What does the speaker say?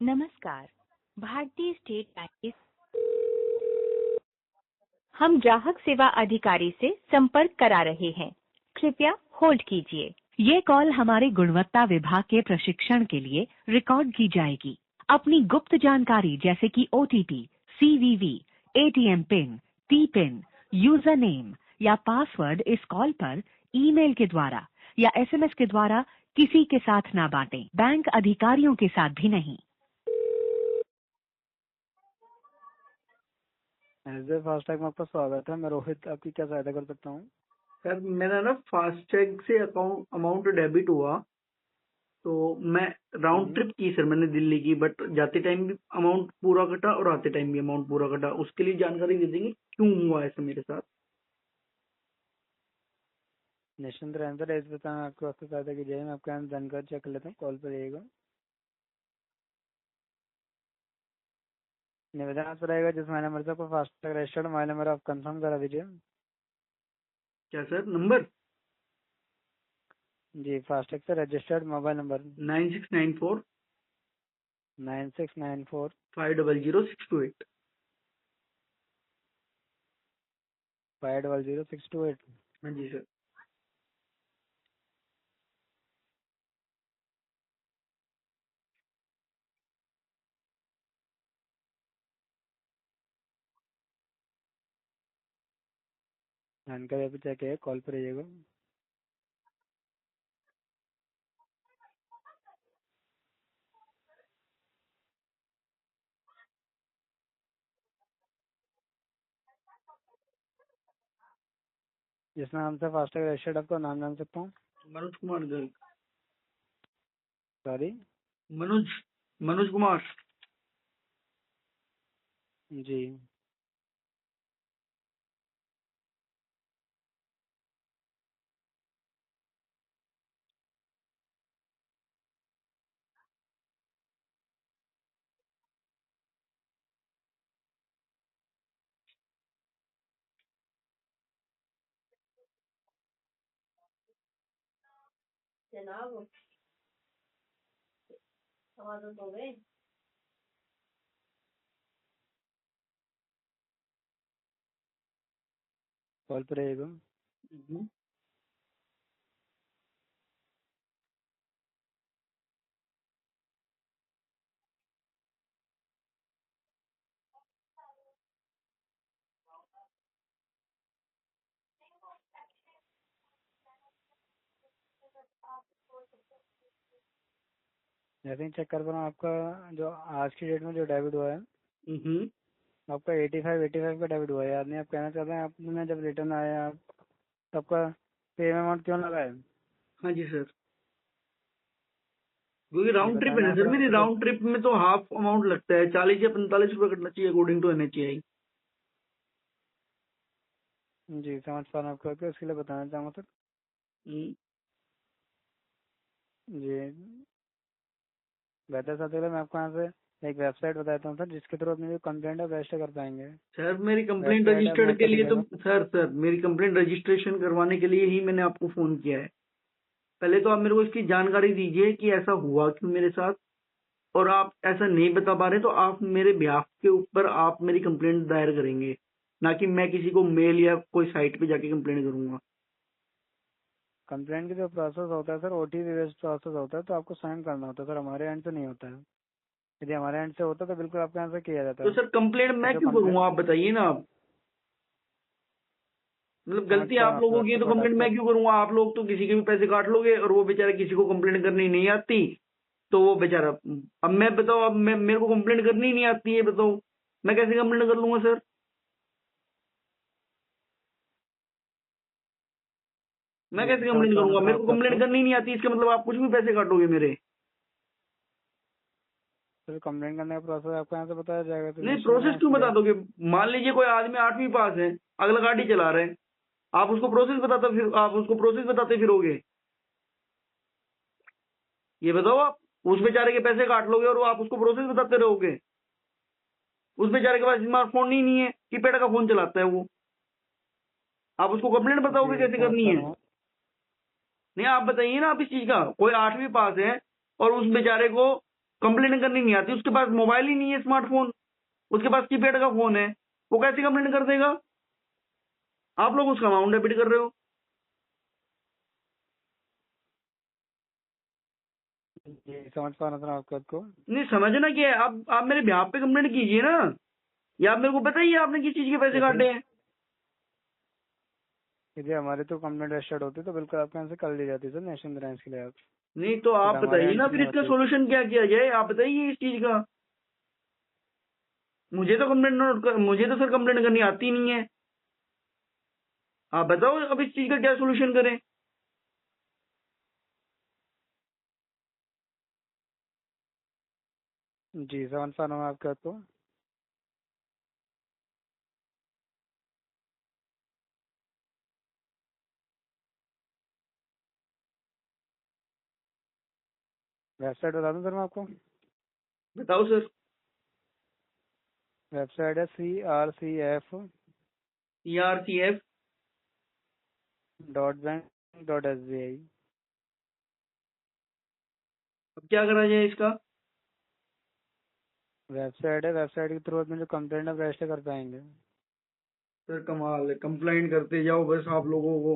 नमस्कार, भारतीय state bank के हम ग्राहक सेवा अधिकारी से संपर्क करा रहे हैं। कृपया होल्ड कीजिए। ये कॉल हमारे गुणवत्ता विभाग के प्रशिक्षण के लिए रिकॉर्ड की जाएगी। अपनी गुप्त जानकारी जैसे कि OTP, CVV, ATM pin, T pin, user name या पासवर्ड इस कॉल पर ईमेल के द्वारा या एसएमएस के द्वारा किसी के साथ ना बांटें। बैंक अधिकारियों के साथ भी नहीं। एसबीआई फास्टैग में आपका स्वागत है। मैं रोहित आपकी क्या सहायता कर सकता हूँ? सर मेरा ना फास्टैग से अमाउंट डेबिट हुआ, तो मैं राउंड ट्रिप की सर मैंने दिल्ली की, बट जाते टाइम भी अमाउंट पूरा कटा और आते टाइम भी अमाउंट पूरा कटा। उसके लिए जानकारी दे देंगे क्यों हुआ ऐसा मेरे साथ। निश्चिंत रहें सर, इस बताएं आपके वास्ते सहायता की जाए। मैं आपके यहाँ जानकारी चेक कर लेता हूँ, कॉल पर रहिएगा। निवेदन आपसे रहेगा जिस मोबाइल नंबर से आपको फास्टैग रजिस्टर्ड मोबाइल नंबर आप कंफर्म करा दीजिए। क्या सर नंबर? जी, फास्टैग से रजिस्टर्ड मोबाइल नंबर 9694 9694 500628। 500628। हाँ जी सर। जानकारी अभी चेक है, कॉल पर रहिएगा। जिस नाम से फास्टैग रजिस्टर्ड आपका नाम जान सकता हूँ? मनोज कुमार गर्ग। सॉरी, मनोज कुमार। जी। जनाब हमारे तो गए। कॉल पर रहिएगा। जैसे ही चेक कर पा रहा हूँ, आपका जो आज की डेट में जो डेबिट हुआ है आपका 85 का डेबिट हुआ है। याद नहीं, आप कहना चाहते हैं आपने जब रिटर्न आया आप आपका सेम अमाउंट क्यों लगा है? हाँ जी सर, क्योंकि ये राउंड ट्रिप है बताना ना है सर सर मेरी। आपको जो। राउंड ट्रिप में तो हाफ अमाउंट लगता है, 40 या 45 रुपये कटना चाहिए अकॉर्डिंग टू NHAI। जी, समझ पा रहा हूँ आपको, इसके लिए बताना चाहूँगा सर। जी, बेहतर साथ मैं आपको यहाँ से एक वेबसाइट बताता हूँ सर, जिसके थ्रू अपनी जो कंप्लेंट है रजिस्टर कर पाएंगे। सर मेरी कंप्लेंट वेबसाइट है, मैं रजिस्टर्ड आपको के लिए लिख तो देता सर मेरी कंप्लेंट रजिस्ट्रेशन करवाने के लिए ही मैंने आपको फोन किया है। पहले तो आप मेरे को इसकी जानकारी दीजिए कि ऐसा हुआ क्यों मेरे साथ, और आप ऐसा नहीं बता पा रहे तो आप मेरे बिहाफ के ऊपर आप मेरी कंप्लेंट दायर करेंगे, ना कि मैं किसी को मेल या कोई साइट पे जाके कंप्लेंट करूंगा। कंप्लेंट की जो प्रोसेस होता है सर, OTP बेस्ड प्रोसेस होता है, तो आपको साइन करना होता है सर, हमारे एंड से नहीं होता है। यदि हमारे एंड से होता तो बिल्कुल आपके यहाँ से किया जाता तो है। सर कंप्लेंट और मैं जो क्यों कंप्लेंट, करूंगा, आप बताइए ना। आप मतलब समझ गलती पा रहा आप हूँ आपकी लोगों बात की है को, तो बट कंप्लेंट आपको मैं क्यों करूंगा। आप लोग तो किसी के भी पैसे काट लोगे और वो बेचारा किसी को कंप्लेंट करनी नहीं आती, तो वो बेचारा। अब मैं बताओ, अब मैं मेरे को कंप्लेंट करनी ही नहीं आती है, बताओ मैं कैसे कंप्लेंट कर लूंगा सर। मैं जी कैसे समझ कंप्लेंट पा रहा हूँ करूंगा, सर मेरे को आपकी बात कंप्लेंट को। करनी ही नहीं आती, इसका मतलब आप कुछ भी पैसे काटोगे मेरे। सर कंप्लेंट करने का प्रोसेस आपको यहाँ से बताया जाएगा, तो नहीं, निश्चिंत प्रोसेस रहें क्यों इसके बता लिए। दोगे। मान लीजिए कोई आदमी 8वीं पास है, अगला गाड़ी चला रहे हैं, आप उसको प्रोसेस बताता फिर आप उसको प्रोसेस बताते फिरोगे। ये बताओ, आप उस बेचारे के पैसे काट लोगे और आप उसको प्रोसेस बताते रहोगे। उस बेचारे के पास स्मार्टफोन नहीं है, कीपैड का फोन चलाता है वो। आप उसको कंप्लेंट बताओगे जी कैसे समझ करनी पा है। रहा हूँ। नहीं, आप बताइए ना, आप इस चीज का। कोई 8वीं पास है और उस बेचारे को कंप्लेंट करनी नहीं आती, उसके पास मोबाइल ही नहीं है, स्मार्टफोन, उसके पास कीपैड का फोन है, वो कैसे कंप्लेंट कर देगा? आप लोग उसका अमाउंट डेबिट कर रहे हो। जी समझ पा रहा था आपकी बात को। नहीं समझना क्या है, आप मेरे बिहाफ पे कंप्लेंट कीजिए ना, या आप मेरे को बताइए आपने किस चीज के पैसे यदि काटे हैं। यदि हमारी तो कंप्लेंट रजिस्टर्ड होती तो बिल्कुल आपके यहाँ से कर ली जाती सर, नेशनल ब्रांच के लिए आप। नहीं तो बट आप हमारे बताइए एंड ना से फिर नहीं इसका होती। सोल्यूशन क्या किया जाए, आप बताइए इस चीज का। मुझे तो सर कंप्लेंट करनी आती नहीं है, आप बताओ अब इस चीज का क्या सोल्यूशन करें। जी समझ पा रहा हूँ आपकी बात को। वेबसाइट बता दूँ सर मैं आपको। बताओ सर। वेबसाइट है CRCF CRCF .बैंक.SBI। अब क्या करा जाए इसका? वेबसाइट है, वेबसाइट के थ्रू में जो कंप्लेंट आप रजिस्टर कर पाएंगे। सर कमाल है, कंप्लेंट करते जाओ बस आप लोगों को।